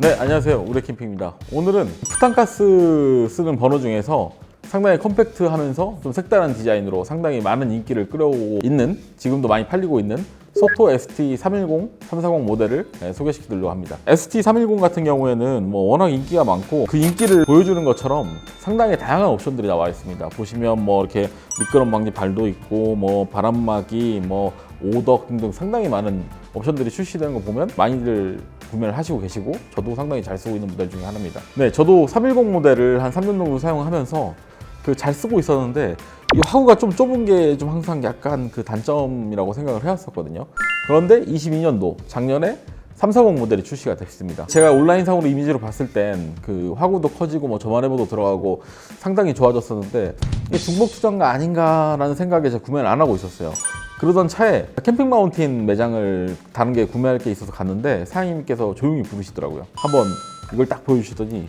네, 안녕하세요. 우레캠핑입니다. 오늘은 부탄가스 쓰는 버너 중에서 상당히 컴팩트하면서 좀 색다른 디자인으로 상당히 많은 인기를 끌어오고 있는, 지금도 많이 팔리고 있는 소토 ST310, 340 모델을 소개시켜드리려고 합니다. ST310 같은 경우에는 워낙 인기가 많고 그 인기를 보여주는 것처럼 상당히 다양한 옵션들이 나와 있습니다. 보시면 이렇게 미끄럼 방지 발도 있고 바람막이, 오덕 등등 상당히 많은 옵션들이 출시되는 거 보면 많이들 구매를 하시고 계시고, 저도 상당히 잘 쓰고 있는 모델 중에 하나입니다. 네, 저도 310 모델을 한 3년 정도 사용하면서 잘 쓰고 있었는데 이 화구가 좀 좁은 게 좀 항상 약간 그 단점이라고 생각을 해왔었거든요. 그런데 22년도 작년에 340 모델이 출시가 됐습니다. 제가 온라인상으로 이미지로 봤을 땐 그 화구도 커지고 저만해보도 들어가고 상당히 좋아졌었는데 이게 중복 투자인가 아닌가라는 생각에 제가 구매를 안 하고 있었어요. 그러던 차에 캠핑 마운틴 매장을 다른 게 구매할 게 있어서 갔는데 사장님께서 조용히 부르시더라고요. 한번 이걸 딱 보여주시더니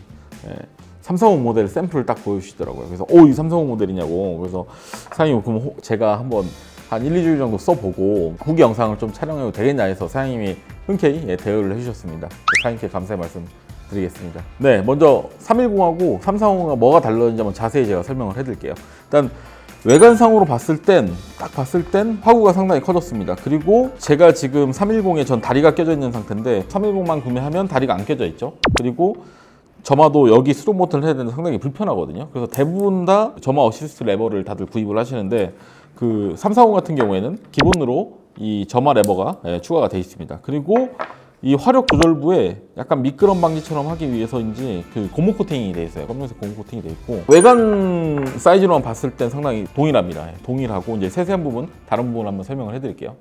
340 모델 샘플을 딱 보여주시더라고요. 그래서 이 340 모델이냐고. 그래서 사장님, 그럼 제가 한번 한 1, 2주일 정도 써보고 후기 영상을 좀 촬영해도 되겠냐 해서 사장님이 흔쾌히 대여를 해주셨습니다. 사장님께 감사의 말씀 드리겠습니다. 네, 먼저 310하고 340과 뭐가 다른지 한번 자세히 제가 설명을 해드릴게요. 일단 외관상으로 봤을 땐 화구가 상당히 커졌습니다. 그리고 제가 지금 310에 전 다리가 껴져 있는 상태인데 310만 구매하면 다리가 안 껴져 있죠. 그리고 점화도 여기 수동 버튼을 해야 되는데 상당히 불편하거든요. 그래서 대부분 다 점화 어시스트 레버를 다들 구입을 하시는데 그 340 같은 경우에는 기본으로 이 점화 레버가 추가가 되어 있습니다. 그리고 이 화력 조절부에 약간 미끄럼 방지처럼 하기 위해서인지 그 고무 코팅이 되어 있어요. 검정색 고무 코팅이 되어 있고, 외관 사이즈로만 봤을 땐 상당히 동일합니다. 동일하고 이제 세세한 부분, 다른 부분 한번 설명을 해드릴게요.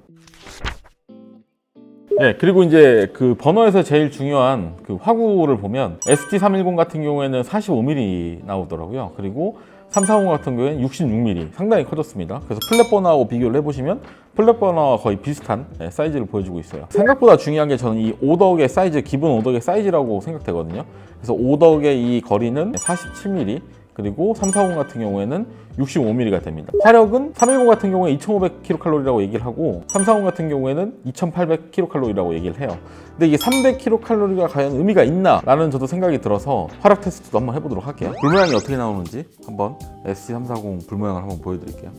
네, 그리고 이제 그 버너에서 제일 중요한 그 화구를 보면 ST310 같은 경우에는 45mm 나오더라고요. 그리고 340 같은 경우에는 66mm, 상당히 커졌습니다. 그래서 플랫 버너하고 비교를 해보시면 플랫 버너와 거의 비슷한 사이즈를 보여주고 있어요. 생각보다 중요한 게 저는 이 오덕의 사이즈, 기본 오덕의 사이즈라고 생각되거든요. 그래서 오덕의 이 거리는 47mm, 그리고 340 같은 경우에는 65mm가 됩니다. 화력은 310 같은 경우에 2500kcal라고 얘기를 하고 340 같은 경우에는 2800kcal라고 얘기를 해요. 근데 이게 300kcal가 과연 의미가 있나? 라는 저도 생각이 들어서 화력 테스트도 한번 해보도록 할게요. 불 모양이 어떻게 나오는지 한번 ST340 불 모양을 한번 보여드릴게요.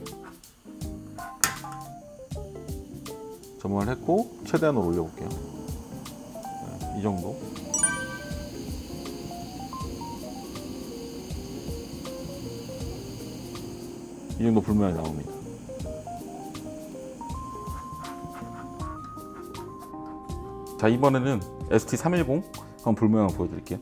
점화를 했고 최대한으로 올려볼게요. 이 정도. 이 정도 불모양이 나옵니다. 자, 이번에는 ST310 한번 불모양을 보여드릴게요.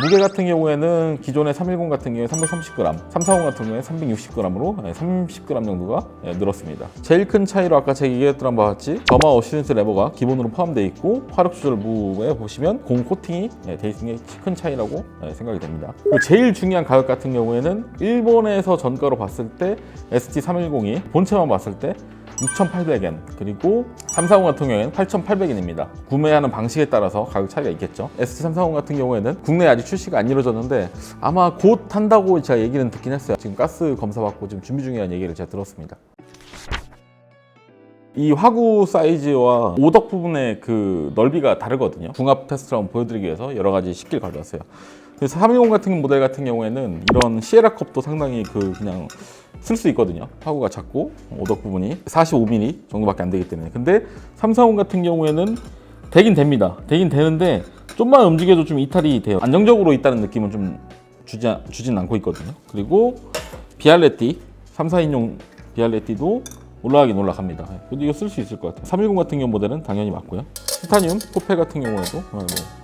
무게 같은 경우에는 기존의 310 같은 경우에 330g, 340 같은 경우에 360g으로 30g 정도가 늘었습니다. 제일 큰 차이로 아까 제가 얘기했던 바와 같이 점화 어시스트 레버가 기본으로 포함되어 있고 화력 조절부에 보시면 고무 코팅이 되어 있는 게 큰 차이라고 생각이 됩니다. 그리고 제일 중요한 가격 같은 경우에는 일본에서 전가로 봤을 때 ST310이 본체만 봤을 때 6,800엔, 그리고 340 같은 경우에는 8,800엔입니다. 구매하는 방식에 따라서 가격 차이가 있겠죠. ST340 같은 경우에는 국내에 아직 출시가 안 이루어졌는데 아마 곧 한다고 제가 얘기는 듣긴 했어요. 지금 가스 검사 받고 지금 준비 중이라는 얘기를 제가 들었습니다. 이 화구 사이즈와 오덕 부분의 그 넓이가 다르거든요. 궁합 테스트를 한번 보여드리기 위해서 여러 가지 식기를 가져왔어요. 그래서 310 같은 모델 같은 경우에는 이런 시에라 컵도 상당히 그냥 쓸 수 있거든요. 화구가 작고 오덕 부분이 45mm 정도밖에 안 되기 때문에. 근데 340 같은 경우에는 되긴 됩니다. 되긴 되는데 좀만 움직여도 좀 이탈이 돼요. 안정적으로 있다는 느낌은 좀 주진 않고 있거든요. 그리고 비알레띠 342인용 비알레띠도 올라가긴 올라갑니다. 근데 이거 쓸 수 있을 것 같아요. 310 같은 경우 모델은 당연히 맞고요. 티타늄 포페 같은 경우에도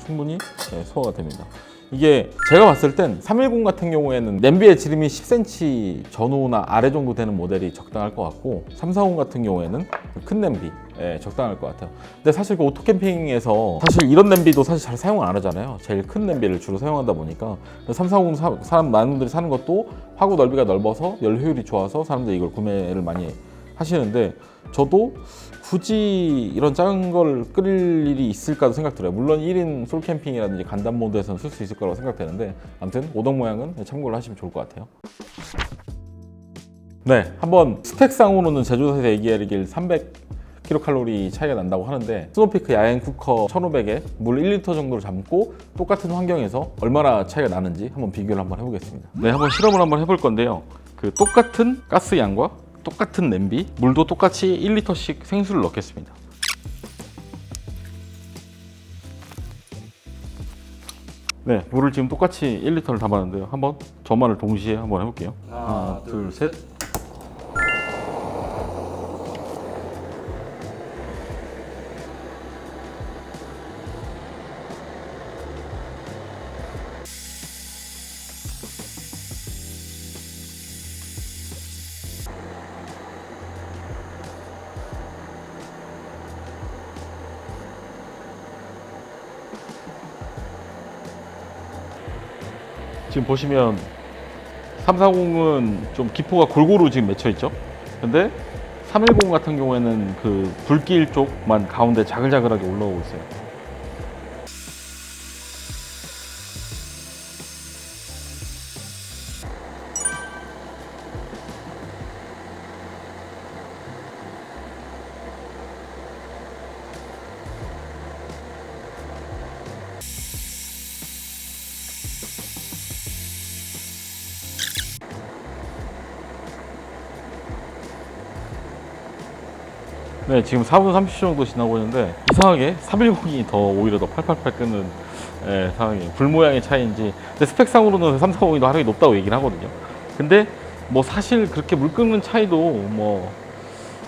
충분히 소화가 됩니다. 이게 제가 봤을 땐 310 같은 경우에는 냄비의 지름이 10cm 전후나 아래 정도 되는 모델이 적당할 것 같고 340 같은 경우에는 큰 냄비 적당할 것 같아요. 근데 사실 그 오토캠핑에서 사실 이런 냄비도 사실 잘 사용을 안 하잖아요. 제일 큰 냄비를 주로 사용하다 보니까 340 사람 많은 분들이 사는 것도 화구 넓이가 넓어서 열 효율이 좋아서 사람들이 이걸 구매를 많이 하시는데 저도 굳이 이런 작은 걸 끓일 일이 있을까도 생각 들어요. 물론 1인 솔 캠핑이라든지 간단 모드에서는 쓸 수 있을 거라고 생각되는데 아무튼 오덕 모양은 참고를 하시면 좋을 것 같아요. 네, 한번 스펙상으로는 제조사에서 얘기하길 300kcal 차이가 난다고 하는데 스노피크 야행 쿠커 1500에 물 1리터 정도를 담고 똑같은 환경에서 얼마나 차이가 나는지 한번 비교를 한번 해보겠습니다. 네, 한번 실험을 한번 해볼 건데요. 그 똑같은 가스 양과 똑같은 냄비, 물도 똑같이 1리터씩 생수를 넣겠습니다. 네, 물을 지금 똑같이 1리터를 담았는데요. 한번 저만을 동시에 한번 해볼게요. 하나, 둘, 셋. 지금 보시면 340은 좀 기포가 골고루 지금 맺혀 있죠. 근데 310 같은 경우에는 그 불길 쪽만 가운데 자글자글하게 올라오고 있어요. 네, 지금 4분 30초 정도 지나고 있는데 이상하게 310이 더 오히려 더 팔팔팔 끄는 상황이에요. 불 모양의 차이인지. 근데 스펙상으로는 340이 더 화력이 높다고 얘기를 하거든요. 근데 뭐 사실 그렇게 물 끄는 차이도 뭐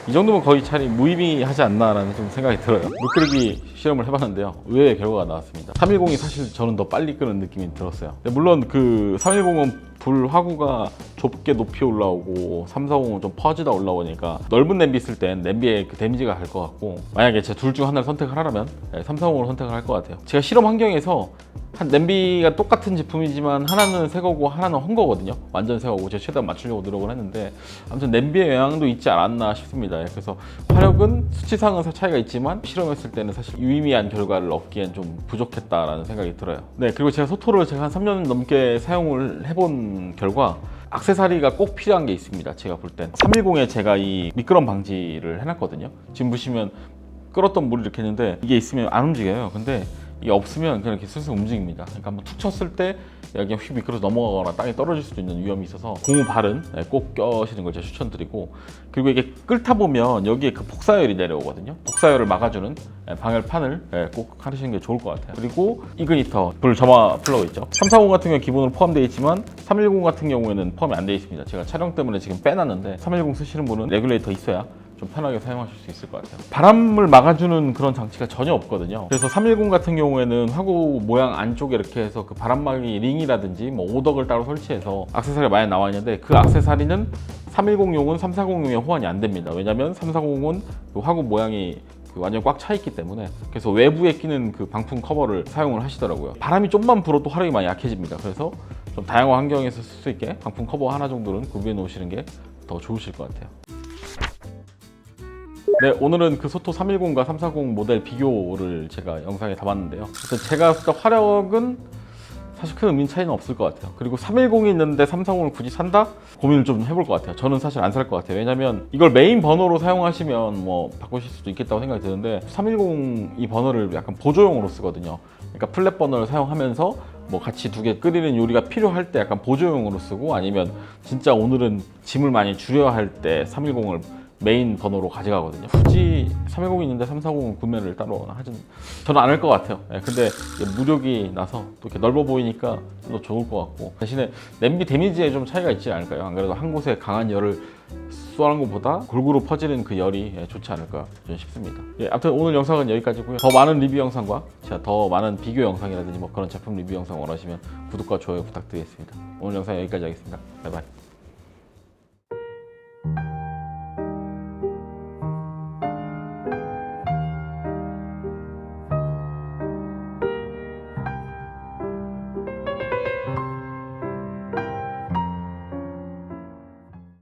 이 정도면 거의 차라리 무의미하지 않나라는 좀 생각이 들어요. 물 끓이기 실험을 해봤는데요. 의외의 결과가 나왔습니다. 310이 사실 저는 더 빨리 끄는 느낌이 들었어요. 물론 그 310은 불 화구가 좁게 높이 올라오고 340은 좀 퍼지다 올라오니까 넓은 냄비 쓸 땐 냄비에 그 데미지가 갈 것 같고, 만약에 제가 둘 중 하나를 선택을 하라면 340을 선택을 할 것 같아요. 제가 실험 환경에서 한 냄비가 똑같은 제품이지만 하나는 새 거고 하나는 헌 거거든요. 완전 새 거고 제가 최대한 맞추려고 노력을 했는데 아무튼 냄비의 영향도 있지 않았나 싶습니다. 그래서 화력은 수치상은 차이가 있지만 실험했을 때는 사실 유의미한 결과를 얻기엔 좀 부족했다라는 생각이 들어요. 네, 그리고 제가 소토를 제가 한 3년 넘게 사용을 해본 결과 액세서리가 꼭 필요한 게 있습니다. 제가 볼 땐 310에 제가 이 미끄럼 방지를 해놨거든요. 지금 보시면 끓었던 물을 이렇게 했는데 이게 있으면 안 움직여요. 근데 이게 없으면 그냥 이렇게 슬슬 움직입니다. 그러니까 한번 툭 쳤을 때 그냥 휙 미끄러져 넘어가거나 땅에 떨어질 수도 있는 위험이 있어서 고무 발은 꼭 껴시는 걸 제가 추천드리고, 그리고 이게 끓다 보면 여기에 그 복사열이 내려오거든요. 복사열을 막아주는 방열판을 꼭 하시는 게 좋을 것 같아요. 그리고 이그니터, 불 점화 플러그 있죠. 340 같은 경우 기본으로 포함되어 있지만 310 같은 경우에는 포함이 안 되어 있습니다. 제가 촬영 때문에 지금 빼놨는데 310 쓰시는 분은 레귤레이터 있어야 좀 편하게 사용하실 수 있을 것 같아요. 바람을 막아주는 그런 장치가 전혀 없거든요. 그래서 310 같은 경우에는 화구 모양 안쪽에 이렇게 해서 그 바람막이 링이라든지 뭐 오덕을 따로 설치해서 액세서리가 많이 나와 있는데 그 액세서리는 310용은 340용에 호환이 안 됩니다. 왜냐면 340은 그 화구 모양이 완전 꽉 차 있기 때문에. 그래서 외부에 끼는 그 방풍 커버를 사용을 하시더라고요. 바람이 좀만 불어도 화력이 많이 약해집니다. 그래서 좀 다양한 환경에서 쓸 수 있게 방풍 커버 하나 정도는 구비해 놓으시는 게 더 좋으실 것 같아요. 네, 오늘은 그 소토 310과 340 모델 비교를 제가 영상에 담았는데요. 그래서 제가 봤을 때 화력은 사실 큰 의미 차이는 없을 것 같아요. 그리고 310이 있는데 340을 굳이 산다? 고민을 좀 해볼 것 같아요. 저는 사실 안 살 것 같아요. 왜냐면 이걸 메인 버너로 사용하시면 뭐 바꾸실 수도 있겠다고 생각이 드는데 310 이 버너를 약간 보조용으로 쓰거든요. 그러니까 플랫 버너를 사용하면서 뭐 같이 두 개 끓이는 요리가 필요할 때 약간 보조용으로 쓰고, 아니면 진짜 오늘은 짐을 많이 줄여야 할 때 310을 메인 번호로 가져가거든요. 굳이 310이 있는데 340은 구매를 따로 하진 저는 안 할 것 같아요. 근데 무력이 나서 또 이렇게 넓어 보이니까 좀 더 좋을 것 같고, 대신에 냄비 데미지에 좀 차이가 있지 않을까요? 안 그래도 한 곳에 강한 열을 쏘는 것보다 골고루 퍼지는 그 열이 좋지 않을까 저는 싶습니다. 아무튼 오늘 영상은 여기까지고요. 더 많은 리뷰 영상과 제가 더 많은 비교 영상이라든지 뭐 그런 제품 리뷰 영상 원하시면 구독과 좋아요 부탁드리겠습니다. 오늘 영상 여기까지 하겠습니다. 바이바이.